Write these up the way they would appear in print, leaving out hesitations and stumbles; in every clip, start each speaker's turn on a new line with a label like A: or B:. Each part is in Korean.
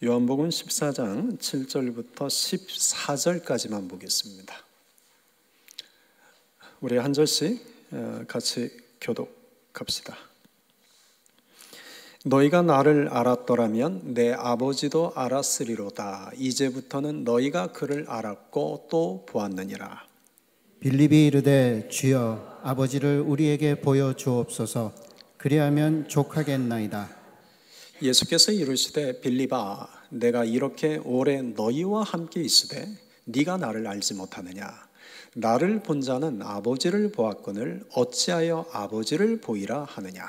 A: 요한복음 14장 7절부터 14절까지만 보겠습니다. 우리 한 절씩 같이 교독합시다. 너희가 나를 알았더라면 내 아버지도 알았으리로다. 이제부터는 너희가 그를 알았고 또 보았느니라.
B: 빌립이 이르되 주여 아버지를 우리에게 보여주옵소서. 그리하면 족하겠나이다.
A: 예수께서 이르시되 빌립아, 내가 이렇게 오래 너희와 함께 있으되 네가 나를 알지 못하느냐? 나를 본 자는 아버지를 보았거늘 어찌하여 아버지를 보이라 하느냐?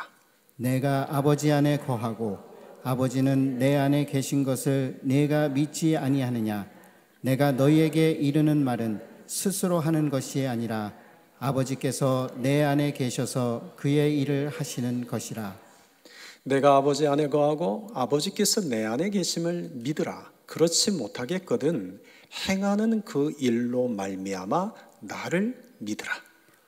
B: 내가 아버지 안에 거하고 아버지는 내 안에 계신 것을 네가 믿지 아니하느냐? 내가 너희에게 이르는 말은 스스로 하는 것이 아니라 아버지께서 내 안에 계셔서 그의 일을 하시는 것이라.
A: 내가 아버지 안에 거하고 아버지께서 내 안에 계심을 믿으라. 그렇지 못하겠거든 행하는 그 일로 말미암아 나를 믿으라.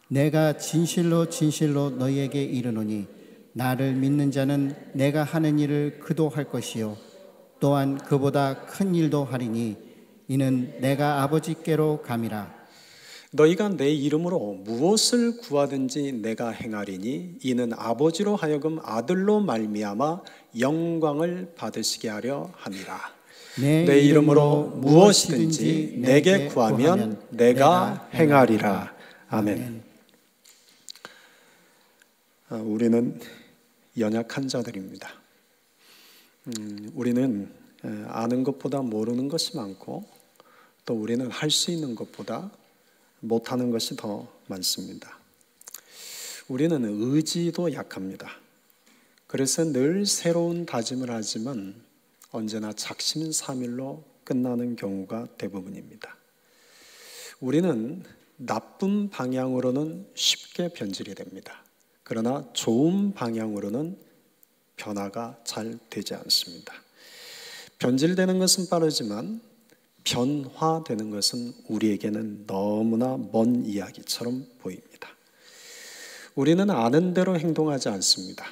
B: 내가 진실로 진실로 너희에게 이르노니 나를 믿는 자는 내가 하는 일을 그도 할 것이요 또한 그보다 큰 일도 하리니 이는 내가 아버지께로 감이라.
A: 너희가 내 이름으로 무엇을 구하든지 내가 행하리니 이는 아버지로 하여금 아들로 말미암아 영광을 받으시게 하려 함이라. 내 이름으로 무엇이든지 내게 구하면 내가 행하리라. 아멘. 우리는 연약한 자들입니다. 우리는 아는 것보다 모르는 것이 많고 또 우리는 할 수 있는 것보다 못하는 것이 더 많습니다. 우리는 의지도 약합니다. 그래서 늘 새로운 다짐을 하지만 언제나 작심삼일로 끝나는 경우가 대부분입니다. 우리는 나쁜 방향으로는 쉽게 변질이 됩니다. 그러나 좋은 방향으로는 변화가 잘 되지 않습니다. 변질되는 것은 빠르지만 변화되는 것은 우리에게는 너무나 먼 이야기처럼 보입니다. 우리는 아는 대로 행동하지 않습니다.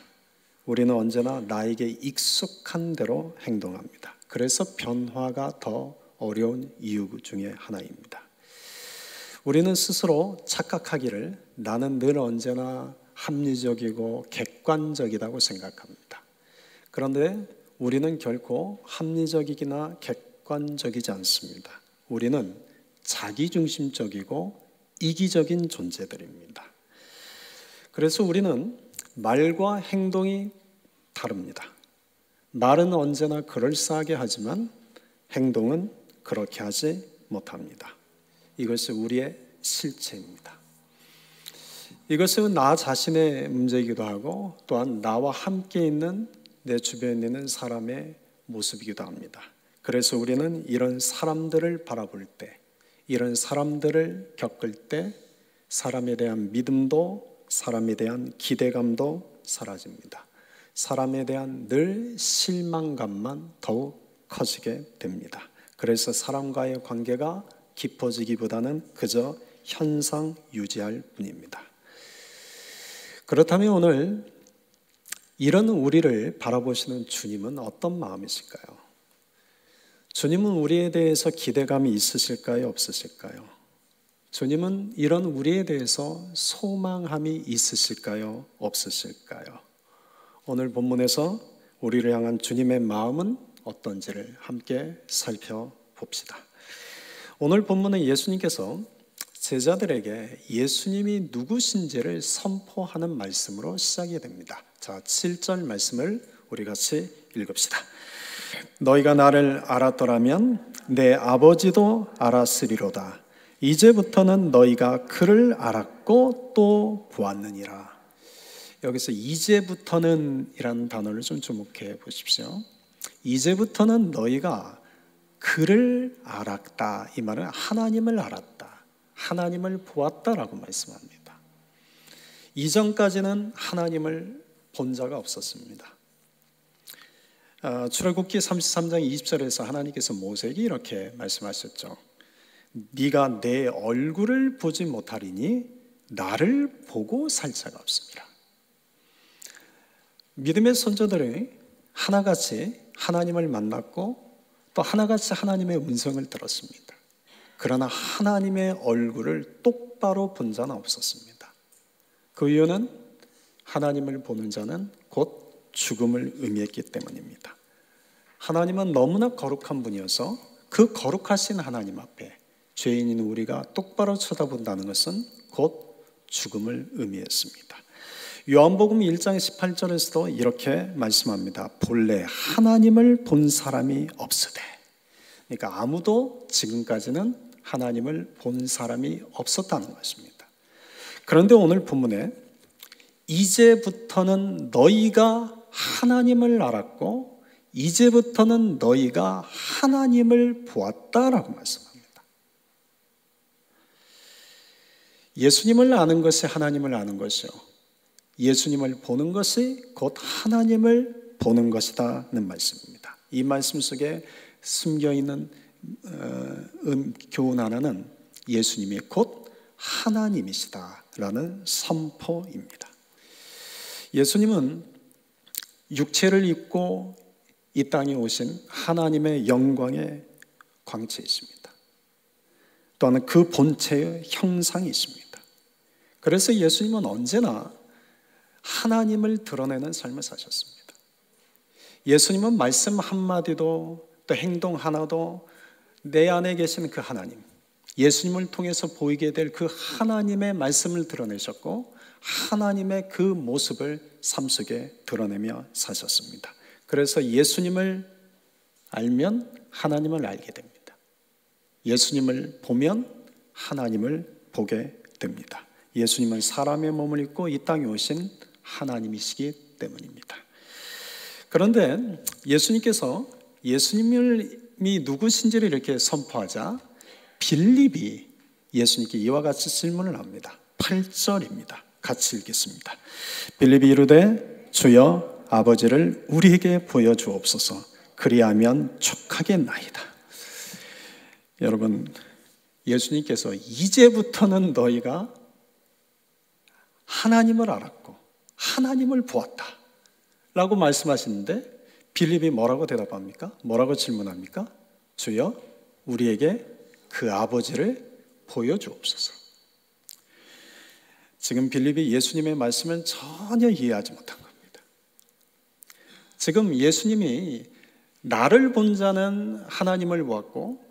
A: 우리는 언제나 나에게 익숙한 대로 행동합니다. 그래서 변화가 더 어려운 이유 중에 하나입니다. 우리는 스스로 착각하기를 나는 늘 언제나 합리적이고 객관적이라고 생각합니다. 그런데 우리는 결코 합리적이거나 객관적이지 않습니다. 우리는 자기중심적이고 이기적인 존재들입니다. 그래서 우리는 말과 행동이 다릅니다. 말은 언제나 그럴싸하게 하지만 행동은 그렇게 하지 못합니다. 이것이 우리의 실체입니다. 이것은 나 자신의 문제이기도 하고 또한 나와 함께 있는 내 주변에 있는 사람의 모습이기도 합니다. 그래서 우리는 이런 사람들을 바라볼 때, 이런 사람들을 겪을 때 사람에 대한 믿음도 사람에 대한 기대감도 사라집니다. 사람에 대한 늘 실망감만 더욱 커지게 됩니다. 그래서 사람과의 관계가 깊어지기보다는 그저 현상 유지할 뿐입니다. 그렇다면 오늘 이런 우리를 바라보시는 주님은 어떤 마음이실까요? 주님은 우리에 대해서 기대감이 있으실까요? 없으실까요? 주님은 이런 우리에 대해서 소망함이 있으실까요? 없으실까요? 오늘 본문에서 우리를 향한 주님의 마음은 어떤지를 함께 살펴봅시다. 오늘 본문은 예수님께서 제자들에게 예수님이 누구신지를 선포하는 말씀으로 시작이 됩니다. 자, 7절 말씀을 우리 같이 읽읍시다. 너희가 나를 알았더라면 내 아버지도 알았으리로다. 이제부터는 너희가 그를 알았고 또 보았느니라. 여기서 이제부터는 이라는 단어를 좀 주목해 보십시오. 이제부터는 너희가 그를 알았다. 이 말은 하나님을 알았다, 하나님을 보았다라고 말씀합니다. 이전까지는 하나님을 본 자가 없었습니다. 출애굽기 33장 20절에서 하나님께서 모세에게 이렇게 말씀하셨죠. 네가 내 얼굴을 보지 못하리니 나를 보고 살 자가 없습니다. 믿음의 선조들이 하나같이 하나님을 만났고 또 하나같이 하나님의 음성을 들었습니다. 그러나 하나님의 얼굴을 똑바로 본 자는 없었습니다. 그 이유는 하나님을 보는 자는 곧 죽음을 의미했기 때문입니다. 하나님은 너무나 거룩한 분이어서 그 거룩하신 하나님 앞에 죄인인 우리가 똑바로 쳐다본다는 것은 곧 죽음을 의미했습니다. 요한복음 1장 18절에서도 이렇게 말씀합니다. 본래 하나님을 본 사람이 없으되. 그러니까 아무도 지금까지는 하나님을 본 사람이 없었다는 것입니다. 그런데 오늘 본문에 이제부터는 너희가 하나님을 알았고 이제부터는 너희가 하나님을 보았다라고 말씀합니다. 예수님을 아는 것이 하나님을 아는 것이요, 예수님을 보는 것이 곧 하나님을 보는 것이다는 말씀입니다. 이 말씀 속에 숨겨있는 교훈 하나는 예수님이 곧 하나님이시다라는 선포입니다. 예수님은 육체를 입고 이 땅에 오신 하나님의 영광의 광채이십니다. 또한 그 본체의 형상이십니다. 그래서 예수님은 언제나 하나님을 드러내는 삶을 사셨습니다. 예수님은 말씀 한마디도 또 행동 하나도 내 안에 계신 그 하나님, 예수님을 통해서 보이게 될 그 하나님의 말씀을 드러내셨고 하나님의 그 모습을 삶 속에 드러내며 사셨습니다. 그래서 예수님을 알면 하나님을 알게 됩니다. 예수님을 보면 하나님을 보게 됩니다. 예수님은 사람의 몸을 입고 이 땅에 오신 하나님이시기 때문입니다. 그런데 예수님께서 예수님이 누구신지를 이렇게 선포하자 빌립이 예수님께 이와 같이 질문을 합니다. 8절입니다. 같이 읽겠습니다. 빌립이 이르되 주여 아버지를 우리에게 보여주옵소서. 그리하면 족하겠나이다. 여러분, 예수님께서 이제부터는 너희가 하나님을 알았고 하나님을 보았다 라고 말씀하시는데 빌립이 뭐라고 대답합니까? 뭐라고 질문합니까? 주여 우리에게 그 아버지를 보여주옵소서. 지금 빌립이 예수님의 말씀을 전혀 이해하지 못한 겁니다. 지금 예수님이 나를 본 자는 하나님을 보았고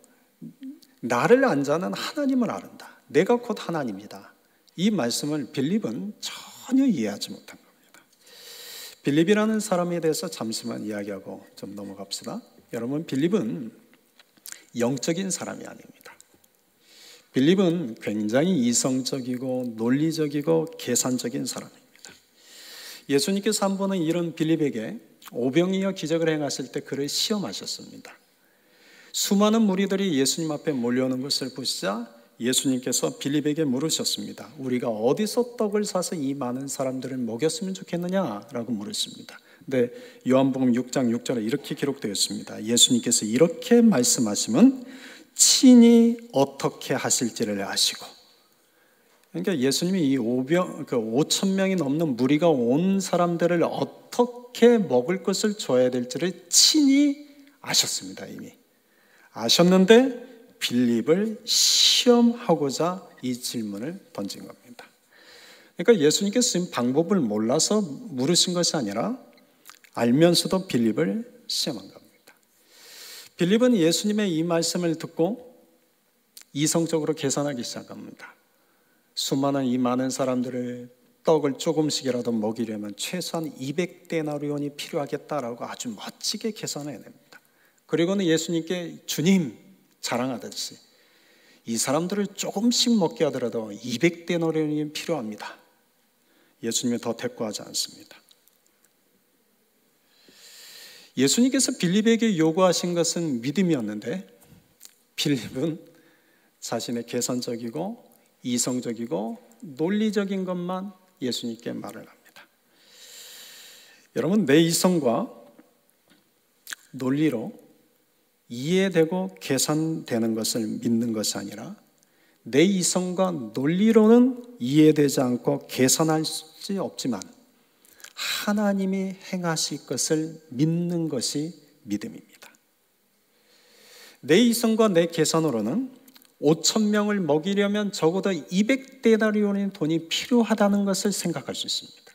A: 나를 안 자는 하나님을 아는다. 내가 곧 하나님이다. 이 말씀을 빌립은 전혀 이해하지 못한 겁니다. 빌립이라는 사람에 대해서 잠시만 이야기하고 좀 넘어갑시다. 여러분, 빌립은 영적인 사람이 아닙니다. 빌립은 굉장히 이성적이고 논리적이고 계산적인 사람입니다. 예수님께서 한 번은 이런 빌립에게 오병이어 기적을 행하실 때 그를 시험하셨습니다. 수많은 무리들이 예수님 앞에 몰려오는 것을 보시자 예수님께서 빌립에게 물으셨습니다. 우리가 어디서 떡을 사서 이 많은 사람들을 먹였으면 좋겠느냐라고 물으십니다. 근데 요한복음 6장 6절에 이렇게 기록되어 있습니다. 예수님께서 이렇게 말씀하시면 친히 어떻게 하실지를 아시고, 그러니까 예수님이 이 5천 명이 넘는 무리가 온 사람들을 어떻게 먹을 것을 줘야 될지를 친히 아셨습니다. 이미 아셨는데 빌립을 시험하고자 이 질문을 던진 겁니다. 그러니까 예수님께서 지금 방법을 몰라서 물으신 것이 아니라 알면서도 빌립을 시험한 겁니다. 빌립은 예수님의 이 말씀을 듣고 이성적으로 계산하기 시작합니다. 수많은 이 많은 사람들을 떡을 조금씩이라도 먹이려면 최소한 200데나리온이 필요하겠다라고 아주 멋지게 계산해냅니다. 그리고는 예수님께 주님 자랑하듯이 이 사람들을 조금씩 먹게 하더라도 200데나리온이 필요합니다. 예수님이 더 대꾸하지 않습니다. 예수님께서 빌립에게 요구하신 것은 믿음이었는데 빌립은 자신의 계산적이고 이성적이고 논리적인 것만 예수님께 말을 합니다. 여러분, 내 이성과 논리로 이해되고 계산되는 것을 믿는 것이 아니라 내 이성과 논리로는 이해되지 않고 계산할 수 없지만 하나님이 행하실 것을 믿는 것이 믿음입니다. 내 이성과 내 계산으로는 5,000명을 먹이려면 적어도 200데나리온의 돈이 필요하다는 것을 생각할 수 있습니다.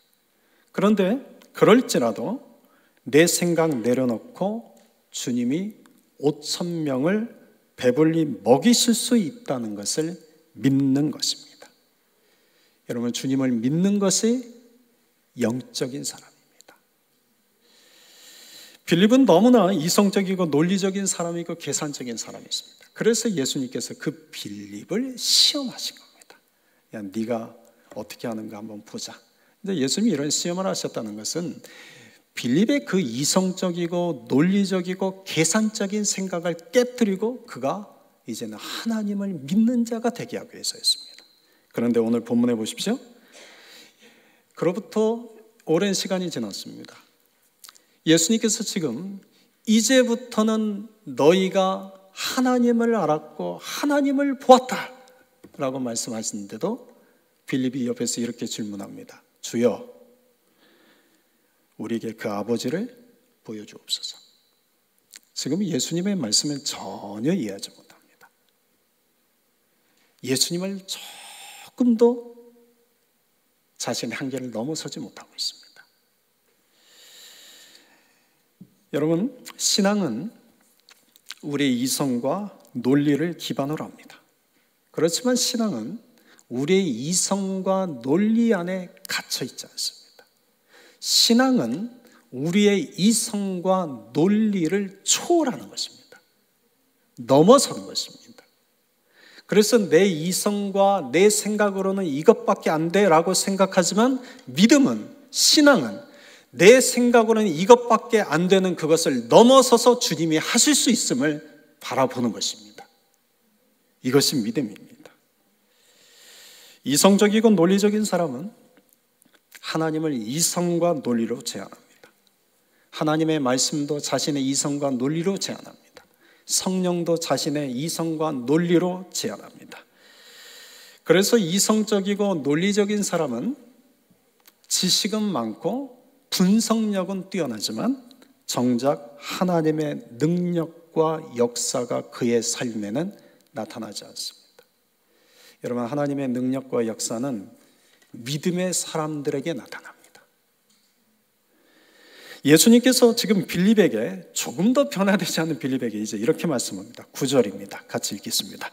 A: 그런데 그럴지라도 내 생각 내려놓고 주님이 5,000명을 배불리 먹이실 수 있다는 것을 믿는 것입니다. 여러분, 주님을 믿는 것이 영적인 사람입니다. 빌립은 너무나 이성적이고 논리적인 사람이고 계산적인 사람이었습니다. 그래서 예수님께서 그 빌립을 시험하신 겁니다. 야, 네가 어떻게 하는가 한번 보자. 근데 예수님이 이런 시험을 하셨다는 것은 빌립의 그 이성적이고 논리적이고 계산적인 생각을 깨뜨리고 그가 이제는 하나님을 믿는 자가 되게 하기 위해서였습니다. 그런데 오늘 본문에 보십시오. 그로부터 오랜 시간이 지났습니다. 예수님께서 지금 이제부터는 너희가 하나님을 알았고 하나님을 보았다 라고 말씀하시는데도 빌립이 옆에서 이렇게 질문합니다. 주여, 우리에게 그 아버지를 보여주옵소서. 지금 예수님의 말씀은 전혀 이해하지 못합니다. 예수님을 조금도 자신의 한계를 넘어서지 못하고 있습니다. 여러분, 신앙은 우리의 이성과 논리를 기반으로 합니다. 그렇지만 신앙은 우리의 이성과 논리 안에 갇혀 있지 않습니다. 신앙은 우리의 이성과 논리를 초월하는 것입니다. 넘어서는 것입니다. 그래서 내 이성과 내 생각으로는 이것밖에 안 돼라고 생각하지만 믿음은, 신앙은 내 생각으로는 이것밖에 안 되는 그것을 넘어서서 주님이 하실 수 있음을 바라보는 것입니다. 이것이 믿음입니다. 이성적이고 논리적인 사람은 하나님을 이성과 논리로 제한합니다. 하나님의 말씀도 자신의 이성과 논리로 제한합니다. 성령도 자신의 이성과 논리로 제한합니다. 그래서 이성적이고 논리적인 사람은 지식은 많고 분석력은 뛰어나지만 정작 하나님의 능력과 역사가 그의 삶에는 나타나지 않습니다. 여러분, 하나님의 능력과 역사는 믿음의 사람들에게 나타납니다. 예수님께서 지금 빌립에게, 조금 더 변화되지 않은 빌립에게 이제 이렇게 말씀합니다. 9절입니다. 같이 읽겠습니다.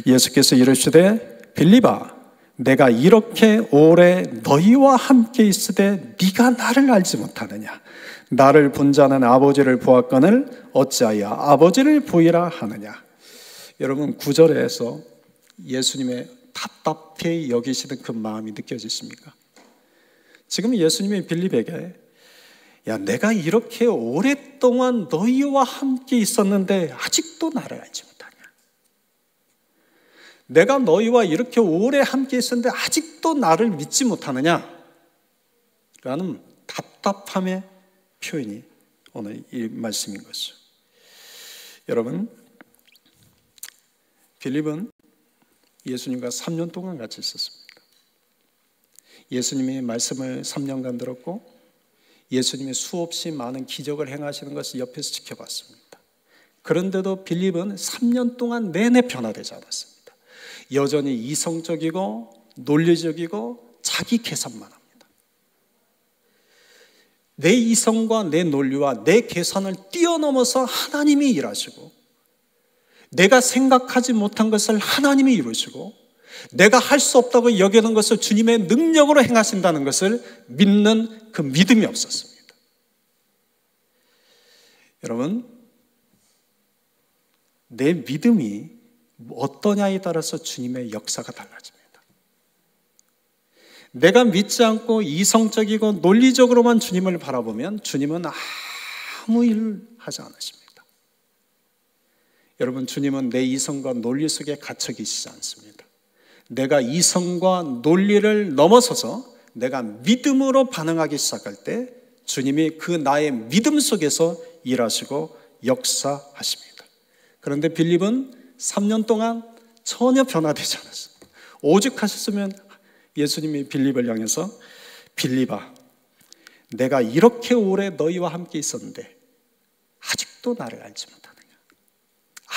A: 예수께서 이르시되 빌립아, 내가 이렇게 오래 너희와 함께 있으되 네가 나를 알지 못하느냐? 나를 본 자는 아버지를 보았거늘 어찌하여 아버지를 보이라 하느냐? 여러분, 9절에서 예수님의 답답해 여기시는 그 마음이 느껴지십니까? 지금 예수님이 빌립에게, 야, 내가 이렇게 오랫동안 너희와 함께 있었는데 아직도 나를 알지 못하냐? 내가 너희와 이렇게 오래 함께 있었는데 아직도 나를 믿지 못하느냐? 라는 답답함의 표현이 오늘 이 말씀인 것이죠. 여러분, 빌립은 예수님과 3년 동안 같이 있었습니다. 예수님의 말씀을 3년간 들었고 예수님의 수없이 많은 기적을 행하시는 것을 옆에서 지켜봤습니다. 그런데도 빌립은 3년 동안 내내 변화되지 않았습니다. 여전히 이성적이고 논리적이고 자기 계산만 합니다. 내 이성과 내 논리와 내 계산을 뛰어넘어서 하나님이 일하시고, 내가 생각하지 못한 것을 하나님이 이루시고, 내가 할 수 없다고 여기는 것을 주님의 능력으로 행하신다는 것을 믿는 그 믿음이 없었습니다. 여러분, 내 믿음이 어떠냐에 따라서 주님의 역사가 달라집니다. 내가 믿지 않고 이성적이고 논리적으로만 주님을 바라보면 주님은 아무 일을 하지 않으십니다. 여러분, 주님은 내 이성과 논리 속에 갇혀 계시지 않습니다. 내가 이성과 논리를 넘어서서 내가 믿음으로 반응하기 시작할 때 주님이 그 나의 믿음 속에서 일하시고 역사하십니다. 그런데 빌립은 3년 동안 전혀 변화되지 않았습니다. 오직 하셨으면 예수님이 빌립을 향해서, 빌립아, 내가 이렇게 오래 너희와 함께 있었는데 아직도 나를 알지 못하느냐?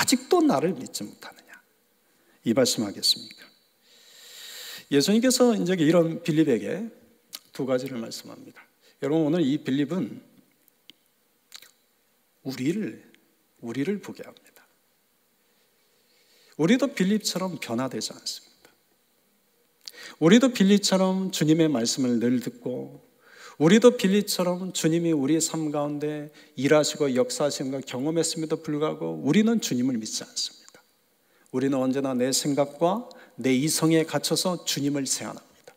A: 아직도 나를 믿지 못하느냐? 이 말씀하겠습니까? 예수님께서 이제 이런 빌립에게 두 가지를 말씀합니다. 여러분, 오늘 이 빌립은 우리를 보게 합니다. 우리도 빌립처럼 변화되지 않습니다. 우리도 빌립처럼 주님의 말씀을 늘 듣고, 우리도 빌립처럼 주님이 우리의 삶 가운데 일하시고 역사하시는 걸 경험했음에도 불구하고 우리는 주님을 믿지 않습니다. 우리는 언제나 내 생각과 내 이성에 갇혀서 주님을 제한합니다.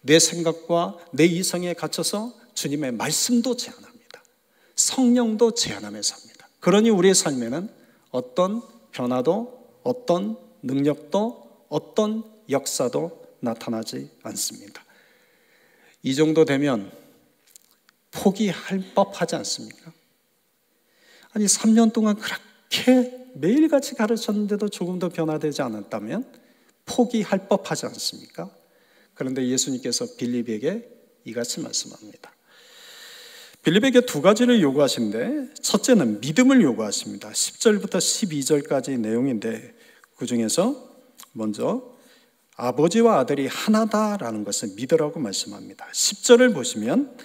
A: 내 생각과 내 이성에 갇혀서 주님의 말씀도 제한합니다. 성령도 제한하며 삽니다. 그러니 우리의 삶에는 어떤 변화도, 어떤 능력도, 어떤 역사도 나타나지 않습니다. 이 정도 되면 포기할 법하지 않습니까? 아니 3년 동안 그렇게 매일같이 가르쳤는데도 조금 더 변화되지 않았다면 포기할 법하지 않습니까? 그런데 예수님께서 빌립에게 이같이 말씀합니다. 빌립에게 두 가지를 요구하시는데, 첫째는 믿음을 요구하십니다. 10절부터 12절까지 내용인데, 그 중에서 먼저 아버지와 아들이 하나다라는 것을 믿으라고 말씀합니다. 10절을 보시면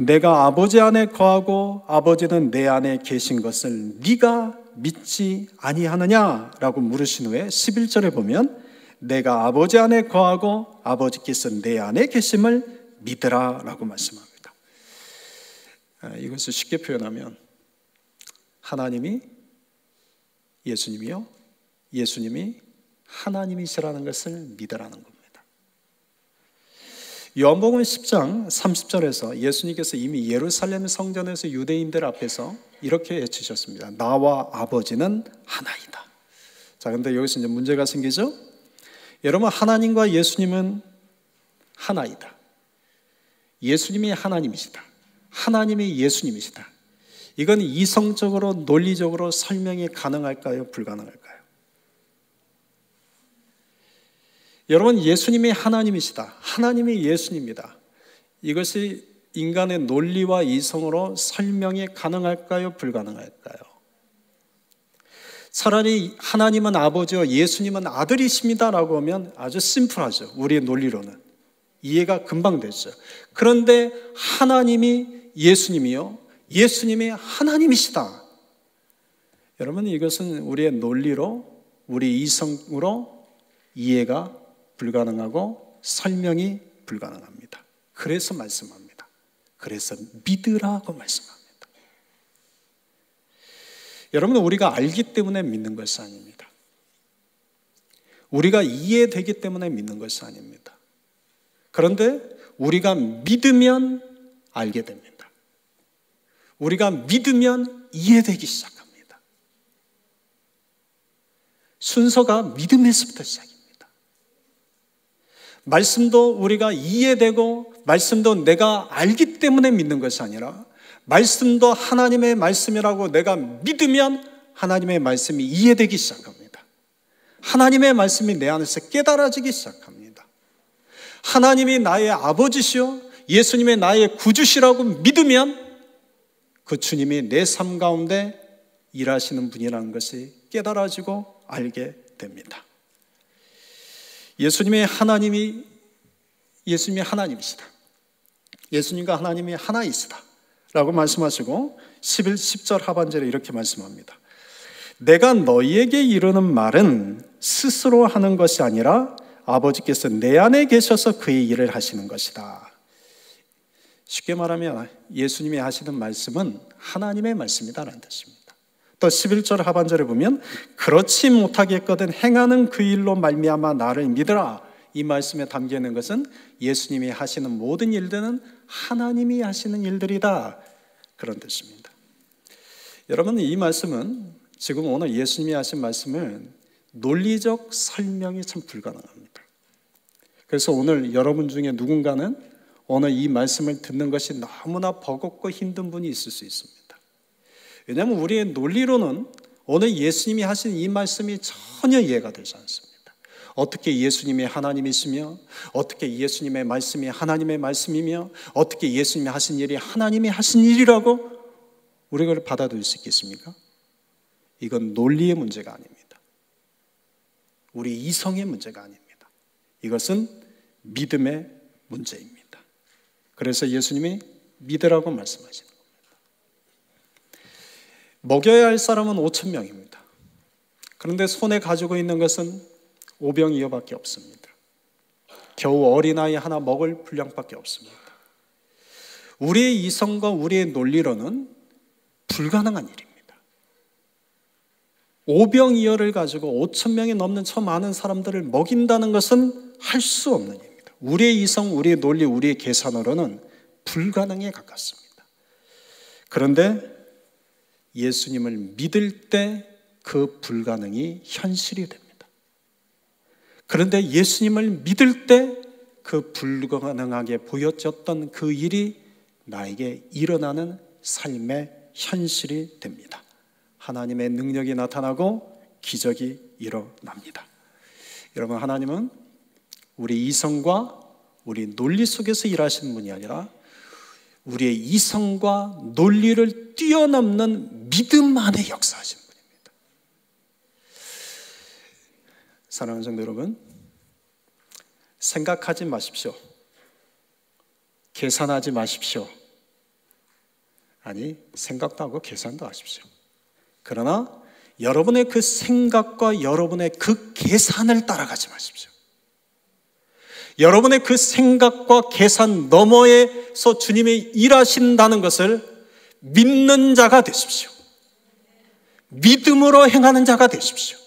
A: 내가 아버지 안에 거하고 아버지는 내 안에 계신 것을 네가 믿지 아니하느냐라고 물으신 후에 11절에 보면 내가 아버지 안에 거하고 아버지께서 내 안에 계심을 믿으라라고 말씀합니다. 이것을 쉽게 표현하면 하나님이 예수님이요, 예수님이 하나님이시라는 것을 믿으라는 겁니다. 요한복음 10장 30절에서 예수님께서 이미 예루살렘 성전에서 유대인들 앞에서 이렇게 외치셨습니다. 나와 아버지는 하나이다. 자, 그런데 여기서 이제 문제가 생기죠? 여러분, 하나님과 예수님은 하나이다. 예수님이 하나님이시다. 하나님이 예수님이시다. 이건 이성적으로 논리적으로 설명이 가능할까요? 불가능할까요? 여러분, 예수님이 하나님이시다. 하나님이 예수님이다. 이것이 인간의 논리와 이성으로 설명이 가능할까요? 불가능할까요? 차라리 하나님은 아버지요 예수님은 아들이십니다라고 하면 아주 심플하죠. 우리의 논리로는 이해가 금방 되죠. 그런데 하나님이 예수님이요, 예수님이 하나님이시다. 여러분, 이것은 우리의 논리로, 우리 이성으로 이해가 불가능하고 설명이 불가능합니다. 그래서 말씀합니다. 그래서 믿으라고 말씀합니다. 여러분, 우리가 알기 때문에 믿는 것이 아닙니다. 우리가 이해되기 때문에 믿는 것이 아닙니다. 그런데 우리가 믿으면 알게 됩니다. 우리가 믿으면 이해되기 시작합니다. 순서가 믿음에서부터 시작입니다. 말씀도 우리가 이해되고 말씀도 내가 알기 때문에 믿는 것이 아니라 말씀도 하나님의 말씀이라고 내가 믿으면 하나님의 말씀이 이해되기 시작합니다. 하나님의 말씀이 내 안에서 깨달아지기 시작합니다. 하나님이 나의 아버지시요 예수님의 나의 구주시라고 믿으면 그 주님이 내 삶 가운데 일하시는 분이라는 것이 깨달아지고 알게 됩니다. 예수님이 하나님이시다. 예수님과 하나님이 하나이시다 라고 말씀하시고 10절 하반절에 이렇게 말씀합니다. 내가 너희에게 이르는 말은 스스로 하는 것이 아니라 아버지께서 내 안에 계셔서 그의 일을 하시는 것이다. 쉽게 말하면 예수님이 하시는 말씀은 하나님의 말씀이다라는 뜻입니다. 또 11절 하반절에 보면 그렇지 못하겠거든 행하는 그 일로 말미암아 나를 믿으라. 이 말씀에 담겨 있는 것은 예수님이 하시는 모든 일들은 하나님이 하시는 일들이다, 그런 뜻입니다. 여러분, 이 말씀은 지금 오늘 예수님이 하신 말씀은 논리적 설명이 참 불가능합니다. 그래서 오늘 여러분 중에 누군가는 오늘 이 말씀을 듣는 것이 너무나 버겁고 힘든 분이 있을 수 있습니다. 왜냐하면 우리의 논리로는 오늘 예수님이 하신 이 말씀이 전혀 이해가 되지 않습니다. 어떻게 예수님이 하나님이시며, 어떻게 예수님의 말씀이 하나님의 말씀이며, 어떻게 예수님이 하신 일이 하나님이 하신 일이라고 우리가 받아들일 수 있겠습니까? 이건 논리의 문제가 아닙니다. 우리 이성의 문제가 아닙니다. 이것은 믿음의 문제입니다. 그래서 예수님이 믿으라고 말씀하시는 겁니다. 먹여야 할 사람은 5천 명입니다. 그런데 손에 가지고 있는 것은 5병이어밖에 없습니다. 겨우 어린아이 하나 먹을 분량밖에 없습니다. 우리의 이성과 우리의 논리로는 불가능한 일입니다. 5병이어를 가지고 5천 명이 넘는 저 많은 사람들을 먹인다는 것은 할 수 없는 일입니다. 우리의 이성, 우리의 논리, 우리의 계산으로는 불가능에 가깝습니다. 그런데 예수님을 믿을 때 그 불가능이 현실이 됩니다. 그런데 예수님을 믿을 때 그 불가능하게 보여졌던 그 일이 나에게 일어나는 삶의 현실이 됩니다. 하나님의 능력이 나타나고 기적이 일어납니다. 여러분, 하나님은 우리 이성과 우리 논리 속에서 일하시는 분이 아니라 우리의 이성과 논리를 뛰어넘는 믿음 안에 역사하시는 분입니다. 사랑하는 성도 여러분, 생각하지 마십시오. 계산하지 마십시오. 아니, 생각도 하고 계산도 하십시오. 그러나 여러분의 그 생각과 여러분의 그 계산을 따라가지 마십시오. 여러분의 그 생각과 계산 너머에서 주님이 일하신다는 것을 믿는 자가 되십시오. 믿음으로 행하는 자가 되십시오.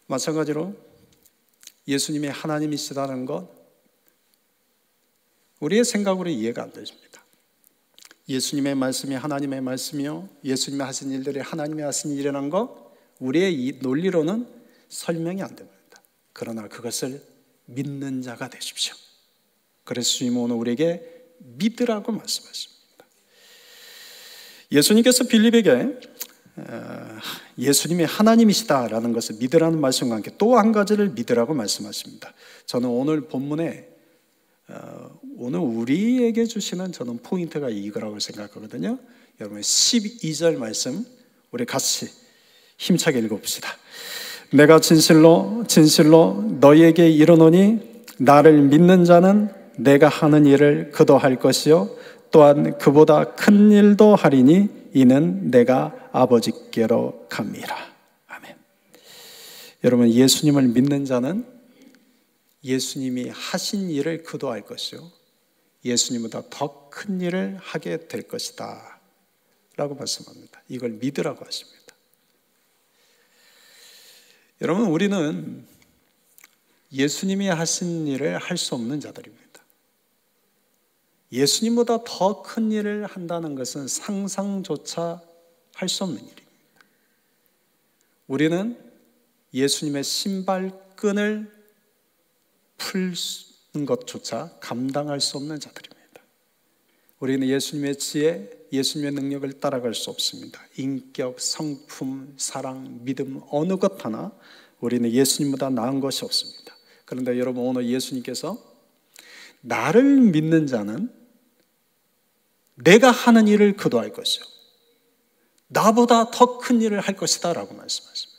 A: 마찬가지로 예수님이 하나님이시다는 것, 우리의 생각으로 이해가 안 되십니다. 예수님의 말씀이 하나님의 말씀이요, 예수님이 하신 일들이 하나님이 하신 일이라는 것, 우리의 이 논리로는 설명이 안 됩니다. 그러나 그것을 믿는 자가 되십시오. 그래서 주님은 오늘 우리에게 믿으라고 말씀하십니다. 예수님께서 빌립에게 예수님이 하나님이시다라는 것을 믿으라는 말씀과 함께 또 한 가지를 믿으라고 말씀하십니다. 저는 오늘 본문에 오늘 우리에게 주시는 저는 포인트가 이거라고 생각하거든요. 여러분 12절 말씀 우리 같이 힘차게 읽어봅시다. 내가 진실로 너희에게 이르노니 나를 믿는 자는 내가 하는 일을 그도 할 것이요 또한 그보다 큰 일도 하리니 이는 내가 아버지께로 갑니다. 아멘. 여러분, 예수님을 믿는 자는 예수님이 하신 일을 그도 할 것이요 예수님보다 더 큰 일을 하게 될 것이다 라고 말씀합니다. 이걸 믿으라고 하십니다. 여러분, 우리는 예수님이 하신 일을 할 수 없는 자들입니다. 예수님보다 더 큰 일을 한다는 것은 상상조차 할 수 없는 일입니다. 우리는 예수님의 신발끈을 풀는 것조차 감당할 수 없는 자들입니다. 우리는 예수님의 지혜, 예수님의 능력을 따라갈 수 없습니다. 인격, 성품, 사랑, 믿음 어느 것 하나 우리는 예수님보다 나은 것이 없습니다. 그런데 여러분, 오늘 예수님께서 나를 믿는 자는 내가 하는 일을 그도 할 것이요 나보다 더 큰 일을 할 것이다 라고 말씀하십니다.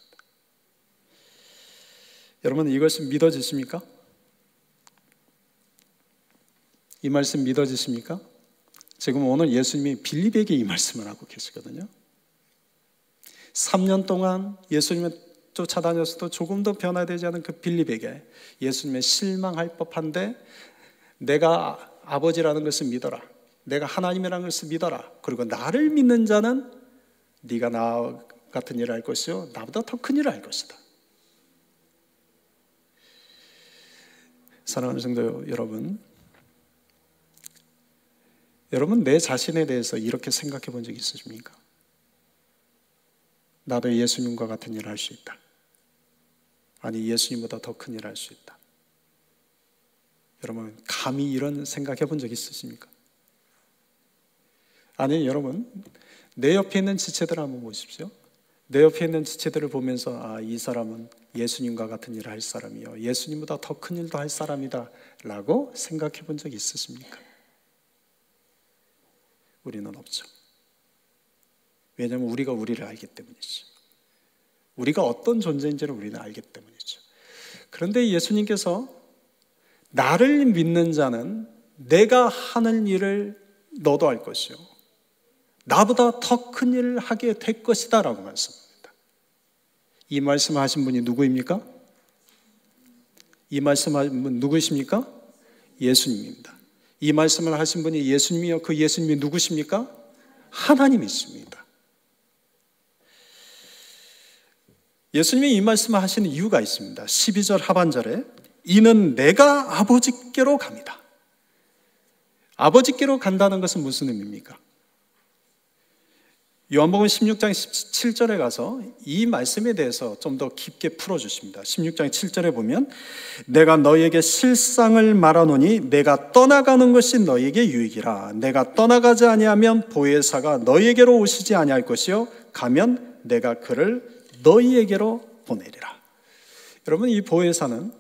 A: 여러분, 이것은 믿어지십니까? 이 말씀 믿어지십니까? 지금 오늘 예수님이 빌립에게 이 말씀을 하고 계시거든요. 3년 동안 예수님을 쫓아다녔어도 조금도 변화되지 않은 그 빌립에게 예수님의 실망할 법한데 내가 아버지라는 것을 믿어라. 내가 하나님이라는 것을 믿어라. 그리고 나를 믿는 자는 네가 나 같은 일을 할 것이요 나보다 더 큰 일을 할 것이다. 사랑하는 성도 여러분, 여러분 내 자신에 대해서 이렇게 생각해 본 적이 있으십니까? 나도 예수님과 같은 일을 할 수 있다. 아니, 예수님보다 더 큰 일을 할 수 있다. 여러분, 감히 이런 생각해 본 적 있으십니까? 아니, 여러분, 내 옆에 있는 지체들을 한번 보십시오. 내 옆에 있는 지체들을 보면서 아, 이 사람은 예수님과 같은 일을 할 사람이요 예수님보다 더 큰 일도 할 사람이다 라고 생각해 본 적이 있으십니까? 우리는 없죠. 왜냐하면 우리가 우리를 알기 때문이죠. 우리가 어떤 존재인지를 우리는 알기 때문이죠. 그런데 예수님께서 나를 믿는 자는 내가 하는 일을 너도 할 것이요 나보다 더 큰 일을 하게 될 것이다 라고 말씀합니다. 이 말씀을 하신 분이 누구입니까? 이 말씀하신 분 누구십니까? 예수님입니다. 이 말씀을 하신 분이 예수님이요. 그 예수님이 누구십니까? 하나님이십니다. 예수님이 이 말씀을 하시는 이유가 있습니다. 12절 하반절에 이는 내가 아버지께로 갑니다. 아버지께로 간다는 것은 무슨 의미입니까? 요한복음 16장 17절에 가서 이 말씀에 대해서 좀 더 깊게 풀어주십니다. 16장 7절에 보면 내가 너희에게 실상을 말하노니 내가 떠나가는 것이 너희에게 유익이라. 내가 떠나가지 아니하면 보혜사가 너희에게로 오시지 아니할 것이요 가면 내가 그를 너희에게로 보내리라. 여러분, 이 보혜사는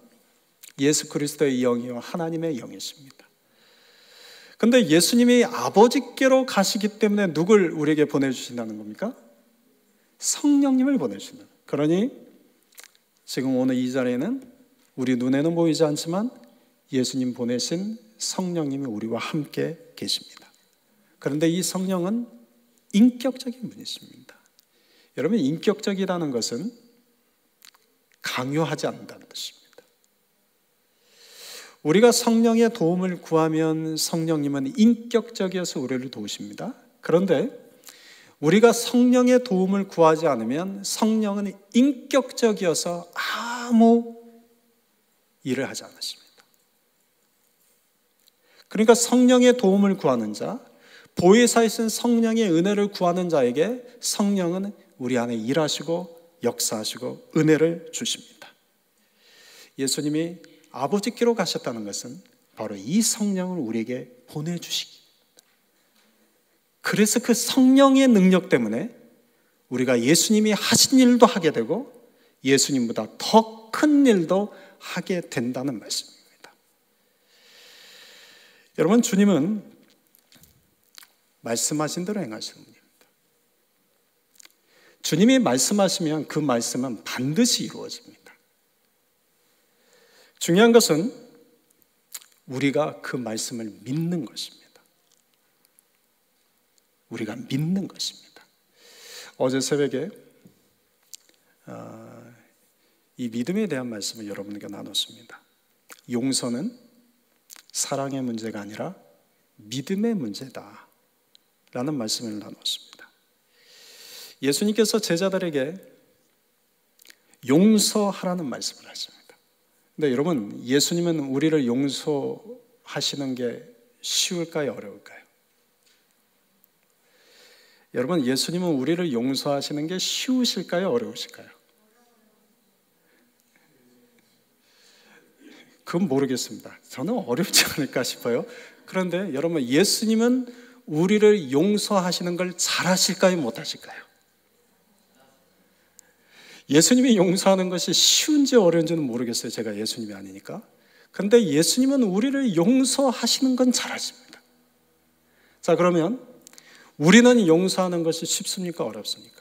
A: 예수 그리스도의 영이요 하나님의 영이십니다. 그런데 예수님이 아버지께로 가시기 때문에 누굴 우리에게 보내주신다는 겁니까? 성령님을 보내주신다. 그러니 지금 오늘 이 자리에는 우리 눈에는 보이지 않지만 예수님 보내신 성령님이 우리와 함께 계십니다. 그런데 이 성령은 인격적인 분이십니다. 여러분, 인격적이라는 것은 강요하지 않는다는 뜻입니다. 우리가 성령의 도움을 구하면 성령님은 인격적이어서 우리를 도우십니다. 그런데 우리가 성령의 도움을 구하지 않으면 성령은 인격적이어서 아무 일을 하지 않으십니다. 그러니까 성령의 도움을 구하는 자, 보혜사이신 성령의 은혜를 구하는 자에게 성령은 우리 안에 일하시고 역사하시고 은혜를 주십니다. 예수님이 아버지께로 가셨다는 것은 바로 이 성령을 우리에게 보내주시기. 그래서 그 성령의 능력 때문에 우리가 예수님이 하신 일도 하게 되고 예수님보다 더 큰 일도 하게 된다는 말씀입니다. 여러분, 주님은 말씀하신 대로 행하시는 분입니다. 주님이 말씀하시면 그 말씀은 반드시 이루어집니다. 중요한 것은 우리가 그 말씀을 믿는 것입니다. 우리가 믿는 것입니다. 어제 새벽에 이 믿음에 대한 말씀을 여러분에게 나눴습니다. 용서는 사랑의 문제가 아니라 믿음의 문제다 라는 말씀을 나눴습니다. 예수님께서 제자들에게 용서하라는 말씀을 하십니다. 근데 여러분, 예수님은 우리를 용서하시는 게 쉬울까요? 어려울까요? 여러분, 예수님은 우리를 용서하시는 게 쉬우실까요? 어려우실까요? 그건 모르겠습니다. 저는 어렵지 않을까 싶어요. 그런데 여러분, 예수님은 우리를 용서하시는 걸 잘하실까요? 못하실까요? 예수님이 용서하는 것이 쉬운지 어려운지는 모르겠어요. 제가 예수님이 아니니까. 그런데 예수님은 우리를 용서하시는 건 잘하십니다. 자, 그러면 우리는 용서하는 것이 쉽습니까? 어렵습니까?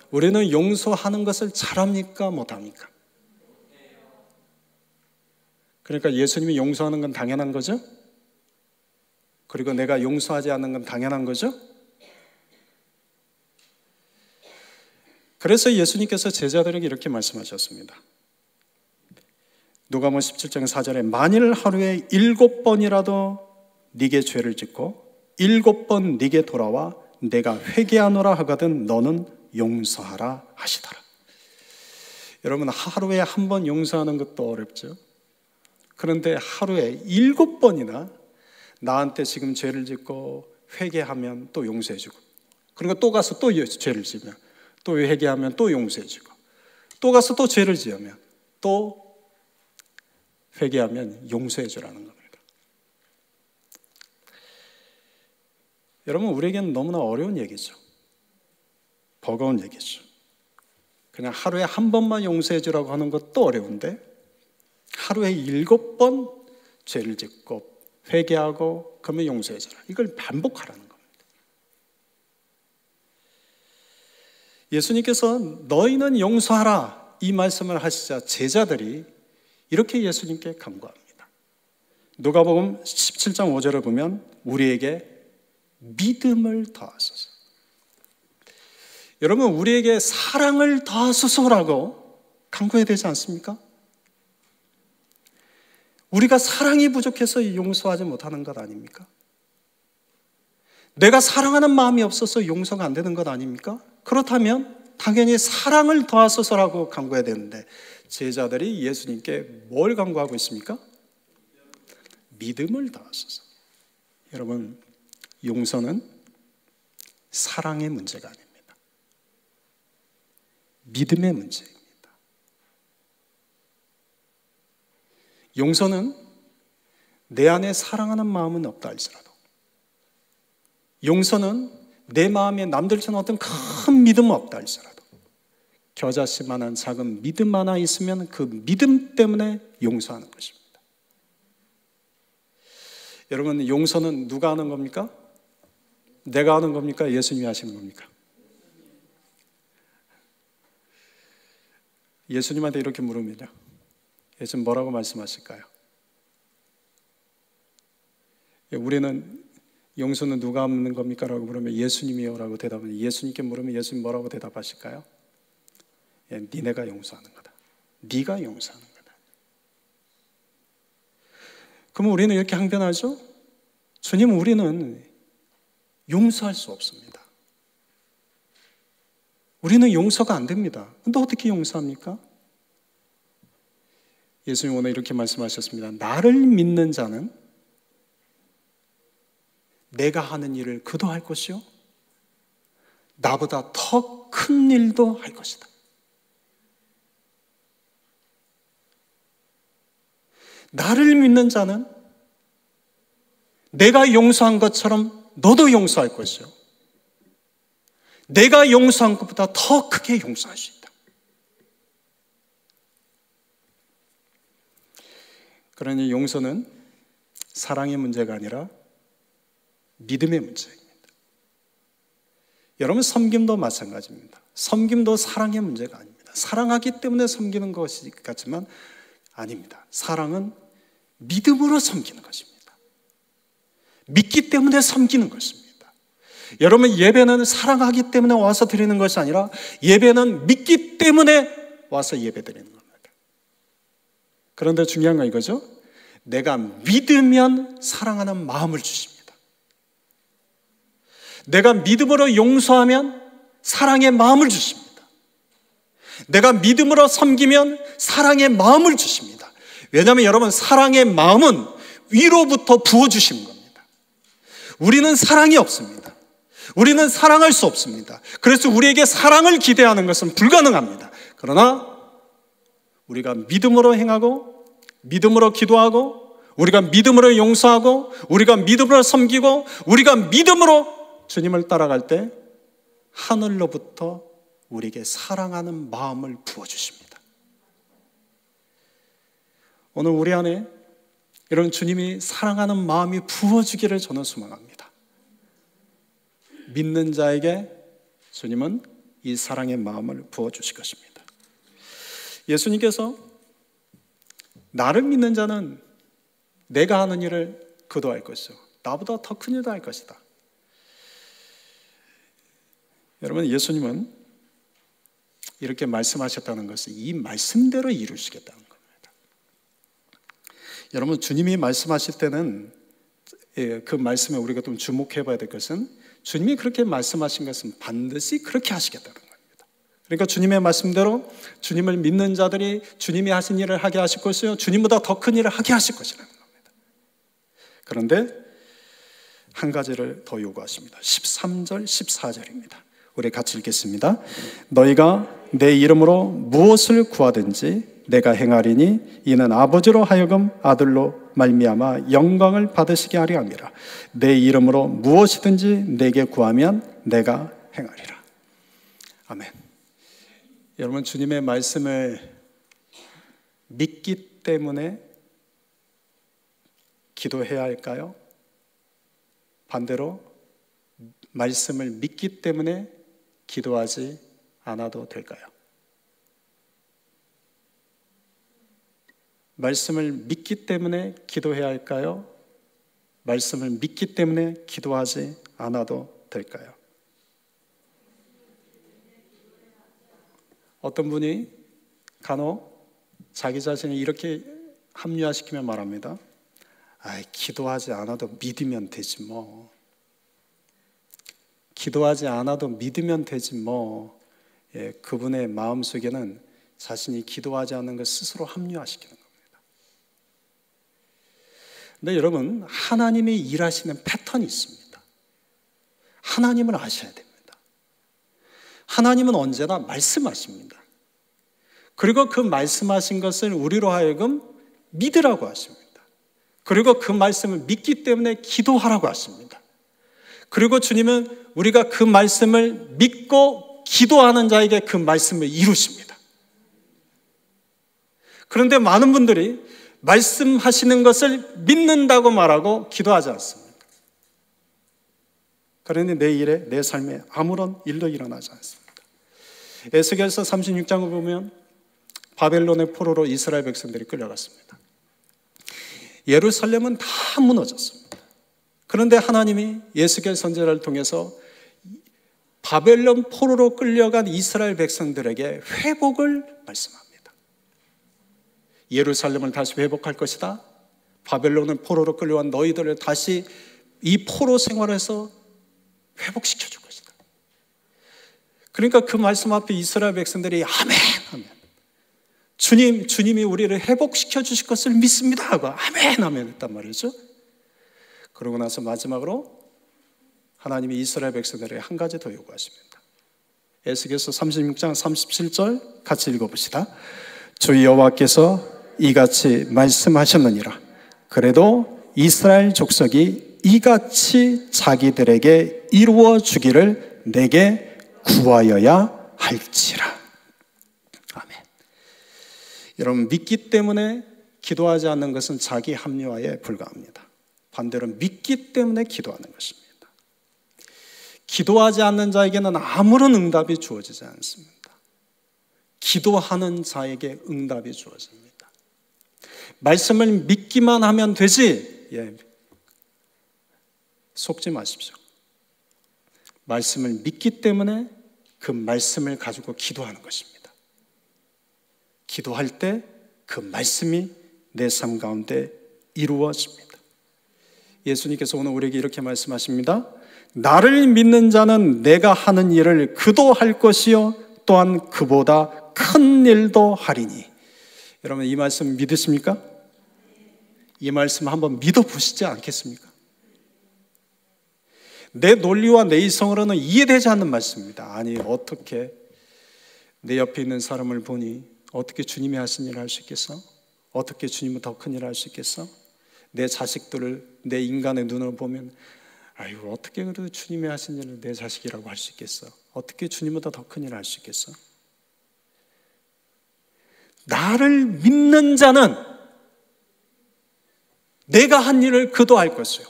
A: 우리는 용서하는 것을 잘합니까? 못합니까? 그러니까 예수님이 용서하는 건 당연한 거죠? 그리고 내가 용서하지 않는 건 당연한 거죠? 그래서 예수님께서 제자들에게 이렇게 말씀하셨습니다. 누가복음 17장 4절에 만일 하루에 7번이라도 네게 죄를 짓고 7번 네게 돌아와 내가 회개하노라 하거든 너는 용서하라 하시더라. 여러분, 하루에 한 번 용서하는 것도 어렵죠. 그런데 하루에 7번이나 나한테 지금 죄를 짓고 회개하면 또 용서해주고, 그리고 또 가서 또 죄를 지으면 또 회개하면 또 용서해주고, 또 가서 또 죄를 지으면 또 회개하면 용서해주라는 겁니다. 여러분, 우리에게는 너무나 어려운 얘기죠. 버거운 얘기죠. 그냥 하루에 한 번만 용서해주라고 하는 것도 어려운데 하루에 7번 죄를 짓고 회개하고 그러면 용서해줘라. 이걸 반복하라는 겁니다. 예수님께서 너희는 용서하라 이 말씀을 하시자 제자들이 이렇게 예수님께 간구합니다. 누가복음 17장 5절을 보면 우리에게 믿음을 더하소서. 여러분, 우리에게 사랑을 더하소서라고 간구해야 되지 않습니까? 우리가 사랑이 부족해서 용서하지 못하는 것 아닙니까? 내가 사랑하는 마음이 없어서 용서가 안 되는 것 아닙니까? 그렇다면 당연히 사랑을 더하소서라고 간구해야 되는데 제자들이 예수님께 뭘 간구하고 있습니까? 믿음을 더하소서. 여러분, 용서는 사랑의 문제가 아닙니다. 믿음의 문제입니다. 용서는 내 안에 사랑하는 마음은 없다 할지라도, 용서는 내 마음에 남들처럼 어떤 큰 믿음은 없다 할지라도 겨자씨만한 작은 믿음 하나 있으면 그 믿음 때문에 용서하는 것입니다. 여러분, 용서는 누가 하는 겁니까? 내가 하는 겁니까? 예수님이 하시는 겁니까? 예수님한테 이렇게 물으면요, 예수님 뭐라고 말씀하실까요? 우리는 용서는 누가 하는 겁니까? 라고 물으면 예수님이요 라고 대답하면, 예수님께 물으면 예수님 뭐라고 대답하실까요? 니네가 용서하는 거다. 네가 용서하는 거다. 그러면 우리는 이렇게 항변하죠? 주님, 우리는 용서할 수 없습니다. 우리는 용서가 안 됩니다. 근데 어떻게 용서합니까? 예수님 오늘 이렇게 말씀하셨습니다. 나를 믿는 자는 내가 하는 일을 그도 할 것이요 나보다 더 큰 일도 할 것이다. 나를 믿는 자는 내가 용서한 것처럼 너도 용서할 것이요 내가 용서한 것보다 더 크게 용서할 수 있다. 그러니 용서는 사랑의 문제가 아니라 믿음의 문제입니다. 여러분, 섬김도 마찬가지입니다. 섬김도 사랑의 문제가 아닙니다. 사랑하기 때문에 섬기는 것이 같지만 아닙니다. 사랑은 믿음으로 섬기는 것입니다. 믿기 때문에 섬기는 것입니다. 여러분, 예배는 사랑하기 때문에 와서 드리는 것이 아니라 예배는 믿기 때문에 와서 예배 드리는 겁니다. 그런데 중요한 건 이거죠. 내가 믿으면 사랑하는 마음을 주십니다. 내가 믿음으로 용서하면 사랑의 마음을 주십니다. 내가 믿음으로 섬기면 사랑의 마음을 주십니다. 왜냐하면 여러분, 사랑의 마음은 위로부터 부어주시는 겁니다. 우리는 사랑이 없습니다. 우리는 사랑할 수 없습니다. 그래서 우리에게 사랑을 기대하는 것은 불가능합니다. 그러나 우리가 믿음으로 행하고 믿음으로 기도하고 우리가 믿음으로 용서하고 우리가 믿음으로 섬기고 우리가 믿음으로 주님을 따라갈 때 하늘로부터 우리에게 사랑하는 마음을 부어주십니다. 오늘 우리 안에 이런 주님이 사랑하는 마음이 부어주기를 저는 소망합니다. 믿는 자에게 주님은 이 사랑의 마음을 부어주실 것입니다. 예수님께서 나를 믿는 자는 내가 하는 일을 그도 할 것이요 나보다 더 큰 일도 할 것이다. 여러분, 예수님은 이렇게 말씀하셨다는 것은 이 말씀대로 이루시겠다는 겁니다. 여러분, 주님이 말씀하실 때는 그 말씀에 우리가 좀 주목해 봐야 될 것은 주님이 그렇게 말씀하신 것은 반드시 그렇게 하시겠다는 겁니다. 그러니까 주님의 말씀대로 주님을 믿는 자들이 주님이 하신 일을 하게 하실 것이요 주님보다 더 큰 일을 하게 하실 것이라는 겁니다. 그런데 한 가지를 더 요구하십니다. 13절, 14절입니다. 우리 같이 읽겠습니다. 너희가 내 이름으로 무엇을 구하든지 내가 행하리니 이는 아버지로 하여금 아들로 말미암아 영광을 받으시게 하려 함이라. 내 이름으로 무엇이든지 내게 구하면 내가 행하리라. 아멘. 여러분, 주님의 말씀을 믿기 때문에 기도해야 할까요? 반대로 말씀을 믿기 때문에 기도하지 않아도 될까요? 말씀을 믿기 때문에 기도해야 할까요? 말씀을 믿기 때문에 기도하지 않아도 될까요? 어떤 분이 간혹 자기 자신을 이렇게 합리화시키며 말합니다. 기도하지 않아도 믿으면 되지 뭐. 기도하지 않아도 믿으면 되지 뭐. 그분의 마음속에는 자신이 기도하지 않는 것 스스로 합리화시키는 겁니다. 근데 여러분, 하나님이 일하시는 패턴이 있습니다. 하나님을 아셔야 됩니다. 하나님은 언제나 말씀하십니다. 그리고 그 말씀하신 것을 우리로 하여금 믿으라고 하십니다. 그리고 그 말씀을 믿기 때문에 기도하라고 하십니다. 그리고 주님은 우리가 그 말씀을 믿고 기도하는 자에게 그 말씀을 이루십니다. 그런데 많은 분들이 말씀하시는 것을 믿는다고 말하고 기도하지 않습니다. 그러니 내 일에, 내 삶에 아무런 일도 일어나지 않습니다. 에스겔서 36장을 보면 바벨론의 포로로 이스라엘 백성들이 끌려갔습니다. 예루살렘은 다 무너졌습니다. 그런데 하나님이 에스겔 선지자를 통해서 바벨론 포로로 끌려간 이스라엘 백성들에게 회복을 말씀합니다. 예루살렘을 다시 회복할 것이다. 바벨론은 포로로 끌려간 너희들을 다시 이 포로 생활에서 회복시켜 줄 것이다. 그러니까 그 말씀 앞에 이스라엘 백성들이 아멘 하면 주님이 우리를 회복시켜 주실 것을 믿습니다 하고 아멘 하면 했단 말이죠. 그러고 나서 마지막으로 하나님이 이스라엘 백성들에게 한 가지 더 요구하십니다. 에스겔서 36장 37절 같이 읽어봅시다. 주 여호와께서 이같이 말씀하셨느니라. 그래도 이스라엘 족속이 이같이 자기들에게 이루어 주기를 내게 구하여야 할지라. 아멘. 여러분, 믿기 때문에 기도하지 않는 것은 자기 합리화에 불과합니다. 반대로 믿기 때문에 기도하는 것입니다. 기도하지 않는 자에게는 아무런 응답이 주어지지 않습니다. 기도하는 자에게 응답이 주어집니다. 말씀을 믿기만 하면 되지, 속지 마십시오. 말씀을 믿기 때문에 그 말씀을 가지고 기도하는 것입니다. 기도할 때 그 말씀이 내 삶 가운데 이루어집니다. 예수님께서 오늘 우리에게 이렇게 말씀하십니다. 나를 믿는 자는 내가 하는 일을 그도 할 것이요 또한 그보다 큰 일도 하리니. 여러분, 이 말씀 믿으십니까? 이 말씀 한번 믿어보시지 않겠습니까? 내 논리와 내 이성으로는 이해되지 않는 말씀입니다. 아니, 어떻게 내 옆에 있는 사람을 보니 어떻게 주님이 하신 일을 할 수 있겠어? 어떻게 주님은 더 큰 일을 할 수 있겠어? 내 자식들을 내 인간의 눈으로 보면 아이고, 어떻게 그래도 주님이 하신 일을 내 자식이라고 할 수 있겠어? 어떻게 주님보다 더 큰 일을 할 수 있겠어? 나를 믿는 자는 내가 한 일을 그도 할 것이요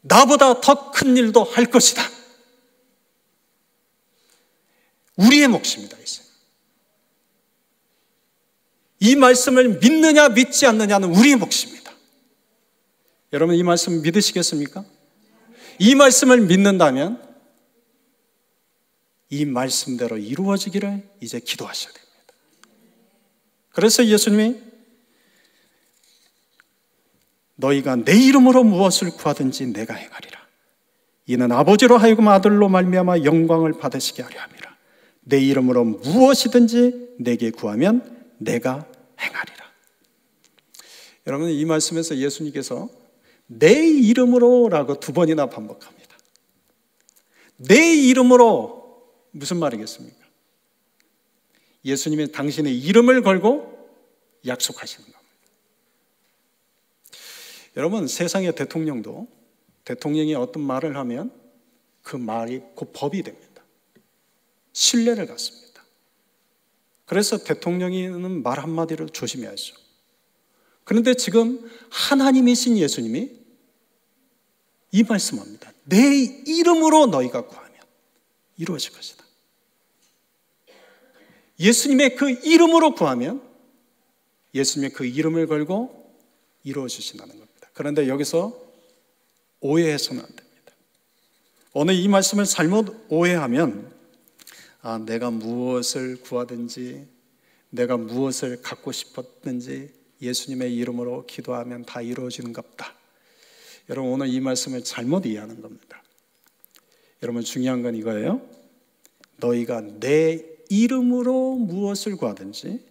A: 나보다 더 큰 일도 할 것이다. 우리의 몫입니다. 이 말씀을 믿느냐 믿지 않느냐는 우리의 몫입니다. 여러분, 이 말씀 믿으시겠습니까? 이 말씀을 믿는다면 이 말씀대로 이루어지기를 이제 기도하셔야 됩니다. 그래서 예수님이 너희가 내 이름으로 무엇을 구하든지 내가 행하리라. 이는 아버지로 하여금 아들로 말미암아 영광을 받으시게 하려 함이라. 내 이름으로 무엇이든지 내게 구하면 내가 행하리라. 여러분, 이 말씀에서 예수님께서 내 이름으로 라고 2번이나 반복합니다. 내 이름으로 무슨 말이겠습니까? 예수님이 당신의 이름을 걸고 약속하시는 겁니다. 여러분, 세상의 대통령도 대통령이 어떤 말을 하면 그 말이 곧 법이 됩니다. 신뢰를 갖습니다. 그래서 대통령이는 말 한마디를 조심해야죠. 그런데 지금 하나님이신 예수님이 이 말씀합니다. 내 이름으로 너희가 구하면 이루어질 것이다. 예수님의 그 이름으로 구하면 예수님의 그 이름을 걸고 이루어 주신다는 겁니다. 그런데 여기서 오해해서는 안 됩니다. 오늘 이 말씀을 잘못 오해하면 내가 무엇을 구하든지 내가 무엇을 갖고 싶었든지 예수님의 이름으로 기도하면 다 이루어지는갑다. 여러분, 오늘 이 말씀을 잘못 이해하는 겁니다. 여러분, 중요한 건 이거예요. 너희가 내 이름으로 무엇을 구하든지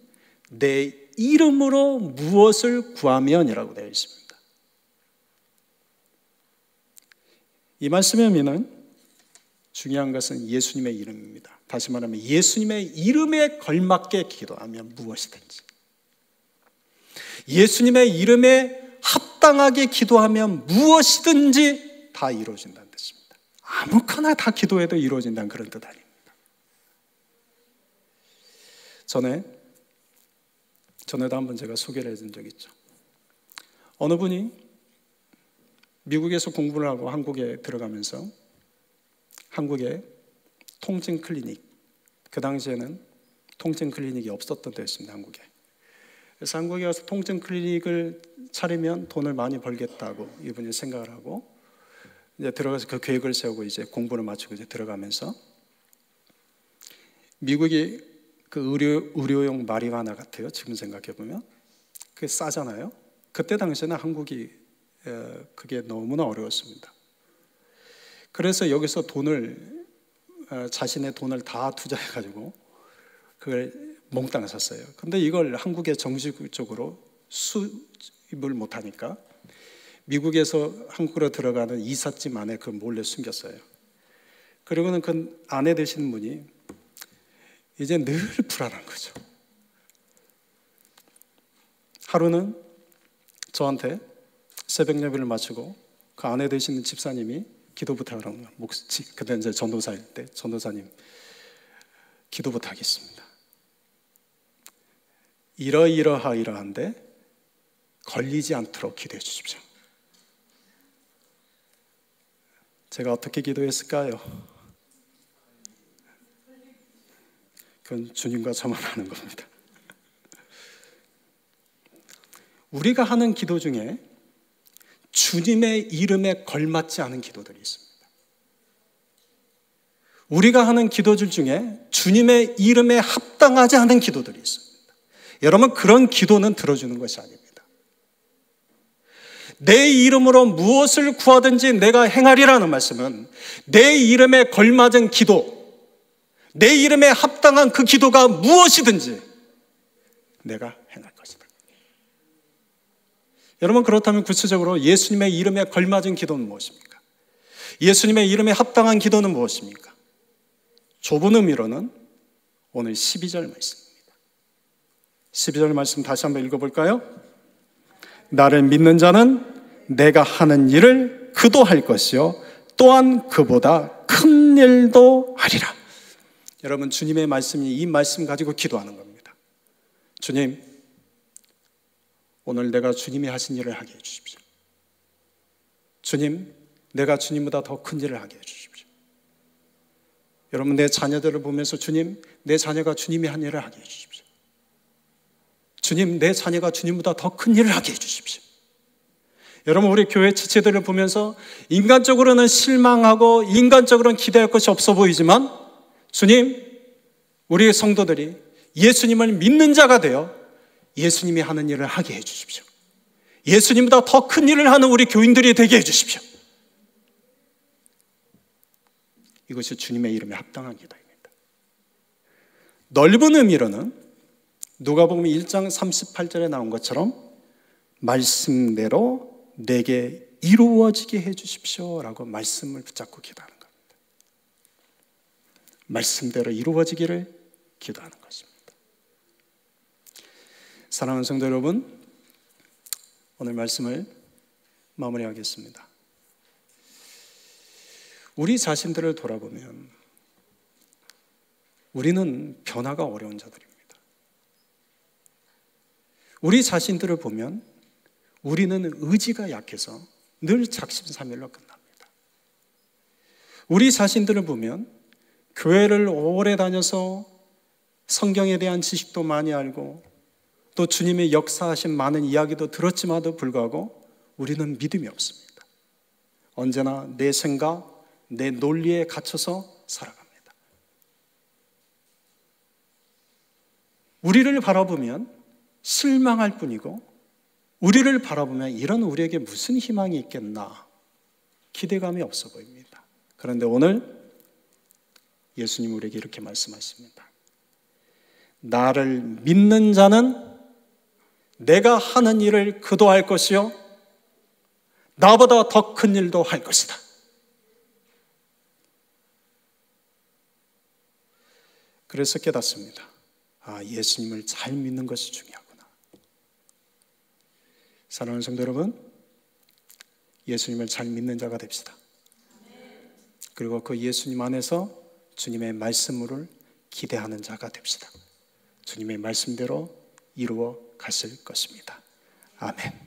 A: 내 이름으로 무엇을 구하면이라고 되어 있습니다. 이 말씀의 의미는 중요한 것은 예수님의 이름입니다. 다시 말하면 예수님의 이름에 걸맞게 기도하면 무엇이든지, 예수님의 이름에 합당하게 기도하면 무엇이든지 다 이루어진다는 뜻입니다. 아무거나 다 기도해도 이루어진다는 그런 뜻 아닙니다. 전에도 한번 제가 소개를 해준 적이 있죠. 어느 분이 미국에서 공부를 하고 한국에 들어가면서 한국에 통증 클리닉, 그 당시에는 통증 클리닉이 없었던 때였습니다, 한국에. 그래서 한국에 가서 통증 클리닉을 차리면 돈을 많이 벌겠다고 이분이 생각을 하고 이제 들어가서 그 계획을 세우고 이제 공부를 마치고 이제 들어가면서 미국이 그 의료용 마리화나 같아요. 지금 생각해 보면 그게 싸잖아요. 그때 당시에는 한국이 그게 너무나 어려웠습니다. 그래서 여기서 자신의 돈을 다 투자해가지고 그걸 몽땅 샀어요. 근데 이걸 한국에 정식적으로 수입을 못하니까 미국에서 한국으로 들어가는 이삿짐 안에 그 몰래 숨겼어요. 그리고는 그 아내 되시는 분이 이제 늘 불안한 거죠. 하루는 저한테 새벽 예배를 마치고 그 아내 되시는 집사님이 기도 부탁을 하는 거예요. 그때 이제 전도사일 때 전도사님 기도 부탁했습니다. 이러이러한데 걸리지 않도록 기도해 주십시오. 제가 어떻게 기도했을까요? 그건 주님과 저만 아는 겁니다. 우리가 하는 기도 중에 주님의 이름에 걸맞지 않은 기도들이 있습니다. 우리가 하는 기도들 중에 주님의 이름에 합당하지 않은 기도들이 있습니다. 여러분, 그런 기도는 들어주는 것이 아닙니다. 내 이름으로 무엇을 구하든지 내가 행하리라는 말씀은 내 이름에 걸맞은 기도, 내 이름에 합당한 그 기도가 무엇이든지 내가 행할 것이다. 여러분, 그렇다면 구체적으로 예수님의 이름에 걸맞은 기도는 무엇입니까? 예수님의 이름에 합당한 기도는 무엇입니까? 좁은 의미로는 오늘 12절 말씀입니다. 12절 말씀 다시 한번 읽어볼까요? 나를 믿는 자는 내가 하는 일을 그도 할 것이요 또한 그보다 큰 일도 하리라. 여러분, 주님의 말씀이 이 말씀 가지고 기도하는 겁니다. 주님, 오늘 내가 주님이 하신 일을 하게 해주십시오. 주님, 내가 주님보다 더 큰 일을 하게 해주십시오. 여러분, 내 자녀들을 보면서 주님, 내 자녀가 주님이 한 일을 하게 해주십시오. 주님, 내 자녀가 주님보다 더 큰 일을 하게 해주십시오. 여러분, 우리 교회 지체들을 보면서 인간적으로는 실망하고 인간적으로는 기대할 것이 없어 보이지만 주님, 우리 성도들이 예수님을 믿는 자가 되어 예수님이 하는 일을 하게 해주십시오. 예수님보다 더 큰 일을 하는 우리 교인들이 되게 해주십시오. 이것이 주님의 이름에 합당한 기도입니다. 넓은 의미로는 누가복음 1장 38절에 나온 것처럼 말씀대로 내게 이루어지게 해주십시오 라고 말씀을 붙잡고 기도하는 겁니다. 말씀대로 이루어지기를 기도하는 것입니다. 사랑하는 성도 여러분, 오늘 말씀을 마무리하겠습니다. 우리 자신들을 돌아보면 우리는 변화가 어려운 자들입니다. 우리 자신들을 보면 우리는 의지가 약해서 늘 작심삼일로 끝납니다. 우리 자신들을 보면 교회를 오래 다녀서 성경에 대한 지식도 많이 알고 또 주님의 역사하신 많은 이야기도 들었지만도 불구하고 우리는 믿음이 없습니다. 언제나 내 생각, 내 논리에 갇혀서 살아갑니다. 우리를 바라보면 실망할 뿐이고 우리를 바라보면 이런 우리에게 무슨 희망이 있겠나 기대감이 없어 보입니다. 그런데 오늘 예수님 우리에게 이렇게 말씀하십니다. 나를 믿는 자는 내가 하는 일을 그도 할 것이요 나보다 더 큰 일도 할 것이다. 그래서 깨닫습니다. 예수님을 잘 믿는 것이 중요하구나. 사랑하는 성도 여러분, 예수님을 잘 믿는 자가 됩시다. 그리고 그 예수님 안에서 주님의 말씀을 기대하는 자가 됩시다. 주님의 말씀대로 이루어 가실 것입니다. 아멘.